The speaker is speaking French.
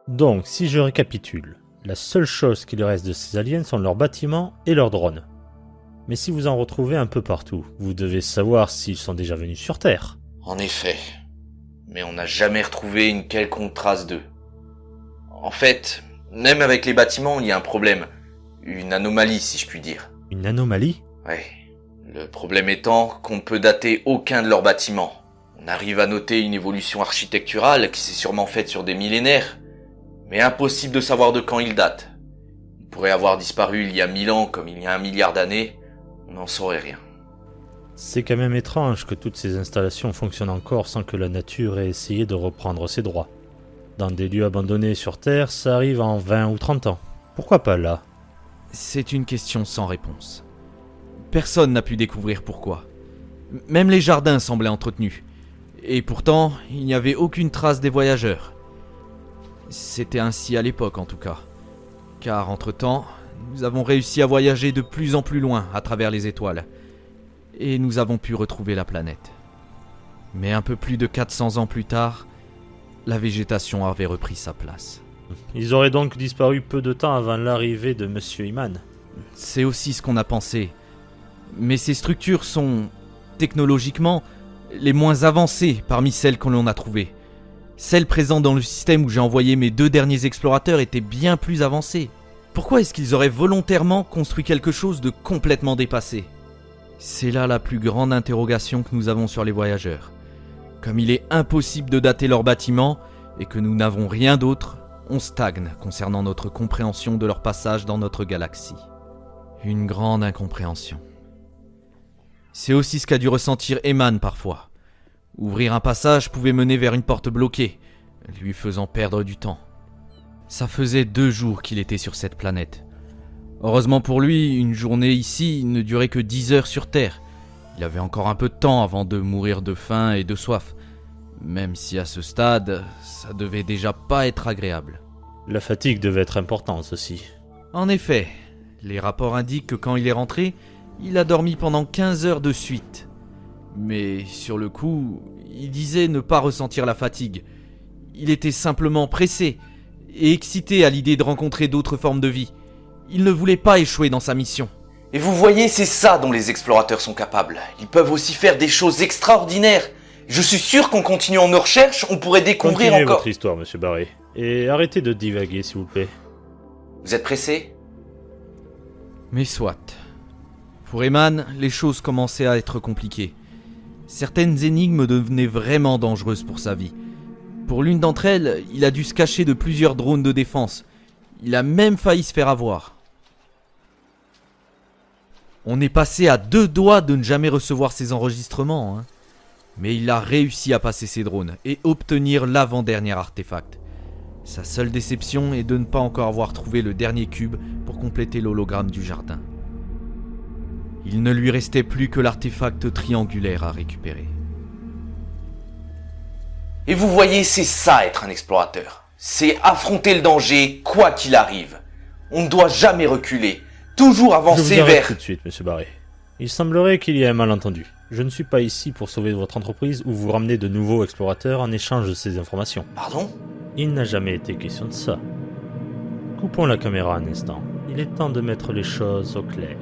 Donc, si je récapitule, la seule chose qui lui reste de ces aliens sont leurs bâtiments et leurs drones. Mais si vous en retrouvez un peu partout, vous devez savoir s'ils sont déjà venus sur Terre. En effet. Mais on n'a jamais retrouvé une quelconque trace d'eux. En fait, même avec les bâtiments, il y a un problème. Une anomalie, si je puis dire. Une anomalie ? Ouais. Le problème étant qu'on ne peut dater aucun de leurs bâtiments. On arrive à noter une évolution architecturale qui s'est sûrement faite sur des millénaires, mais impossible de savoir de quand ils datent. Ils pourraient avoir disparu il y a 1000 ans comme il y a 1 milliard d'années, on n'en saurait rien. C'est quand même étrange que toutes ces installations fonctionnent encore sans que la nature ait essayé de reprendre ses droits. Dans des lieux abandonnés sur Terre, ça arrive en 20 ou 30 ans. Pourquoi pas là ? C'est une question sans réponse. Personne n'a pu découvrir pourquoi. Même les jardins semblaient entretenus. Et pourtant, il n'y avait aucune trace des voyageurs. C'était ainsi à l'époque en tout cas. Car entre-temps, nous avons réussi à voyager de plus en plus loin à travers les étoiles. Et nous avons pu retrouver la planète. Mais un peu plus de 400 ans plus tard, la végétation avait repris sa place. Ils auraient donc disparu peu de temps avant l'arrivée de Monsieur Iman. C'est aussi ce qu'on a pensé. Mais ces structures sont, technologiquement, les moins avancées parmi celles que l'on a trouvées. Celles présentes dans le système où j'ai envoyé mes 2 derniers explorateurs étaient bien plus avancées. Pourquoi est-ce qu'ils auraient volontairement construit quelque chose de complètement dépassé ? C'est là la plus grande interrogation que nous avons sur les voyageurs. Comme il est impossible de dater leurs bâtiments et que nous n'avons rien d'autre, on stagne concernant notre compréhension de leur passage dans notre galaxie. Une grande incompréhension. C'est aussi ce qu'a dû ressentir Eman parfois. Ouvrir un passage pouvait mener vers une porte bloquée, lui faisant perdre du temps. Ça faisait 2 jours qu'il était sur cette planète. Heureusement pour lui, une journée ici ne durait que 10 heures sur Terre. Il avait encore un peu de temps avant de mourir de faim et de soif. Même si à ce stade, ça devait déjà pas être agréable. La fatigue devait être importante aussi. En effet, les rapports indiquent que quand il est rentré, il a dormi pendant 15 heures de suite. Mais sur le coup, il disait ne pas ressentir la fatigue. Il était simplement pressé et excité à l'idée de rencontrer d'autres formes de vie. Il ne voulait pas échouer dans sa mission. Et vous voyez, c'est ça dont les explorateurs sont capables. Ils peuvent aussi faire des choses extraordinaires. Je suis sûr qu'en continuant nos recherches, on pourrait découvrir Continuez encore... votre histoire, Monsieur Barré. Et arrêtez de divaguer, s'il vous plaît. Vous êtes pressé ? Mais soit. Pour Eman, les choses commençaient à être compliquées. Certaines énigmes devenaient vraiment dangereuses pour sa vie. Pour l'une d'entre elles, il a dû se cacher de plusieurs drones de défense. Il a même failli se faire avoir. On est passé à 2 doigts de ne jamais recevoir ces enregistrements, Mais il a réussi à passer ses drones et obtenir l'avant-dernier artefact. Sa seule déception est de ne pas encore avoir trouvé le dernier cube pour compléter l'hologramme du jardin. Il ne lui restait plus que l'artefact triangulaire à récupérer. Et vous voyez, c'est ça être un explorateur. C'est affronter le danger, quoi qu'il arrive. On ne doit jamais reculer, toujours Je avancer vous arrête vers... tout de suite, Monsieur Barré. Il semblerait qu'il y ait un malentendu. Je ne suis pas ici pour sauver votre entreprise ou vous ramener de nouveaux explorateurs en échange de ces informations. Pardon ? Il n'a jamais été question de ça. Coupons la caméra un instant. Il est temps de mettre les choses au clair.